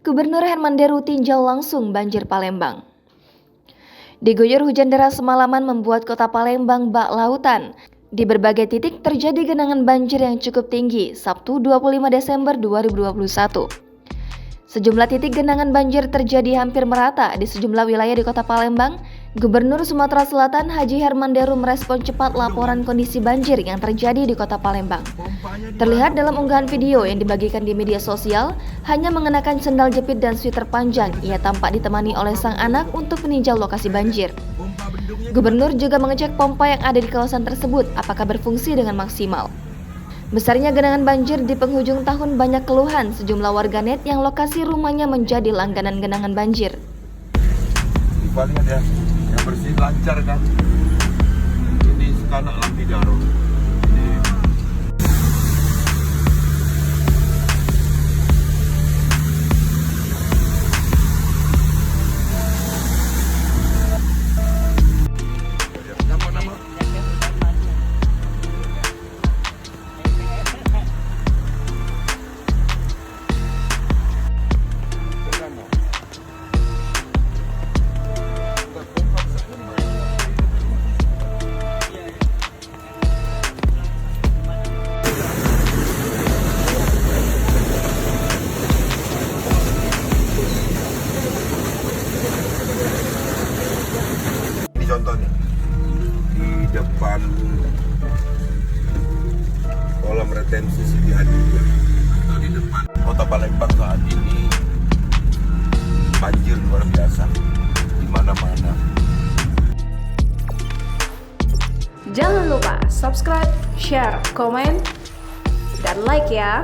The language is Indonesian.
Gubernur Herman Deru tinjau langsung banjir Palembang. Diguyur hujan deras semalaman membuat kota Palembang bak lautan. Di berbagai titik terjadi genangan banjir yang cukup tinggi Sabtu 25 Desember 2021. Sejumlah titik genangan banjir terjadi hampir merata di sejumlah wilayah di kota Palembang. Gubernur Sumatera Selatan Haji Herman Deru merespon cepat laporan kondisi banjir yang terjadi di kota Palembang. Terlihat dalam unggahan video yang dibagikan di media sosial, hanya mengenakan sendal jepit dan sweater panjang, ia tampak ditemani oleh sang anak untuk meninjau lokasi banjir. Gubernur juga mengecek pompa yang ada di kawasan tersebut apakah berfungsi dengan maksimal. Besarnya genangan banjir di penghujung tahun banyak keluhan sejumlah warganet yang lokasi rumahnya menjadi langganan genangan banjir. Lihat ya, yang bersih lancar kan. Ini sekarang Lampi Daro. Contoh nih, di depan kolam retensi Siti Hadijah atau di depan kota Palembang saat ini banjir luar biasa di mana-mana. Jangan lupa subscribe, share, komen, dan like ya.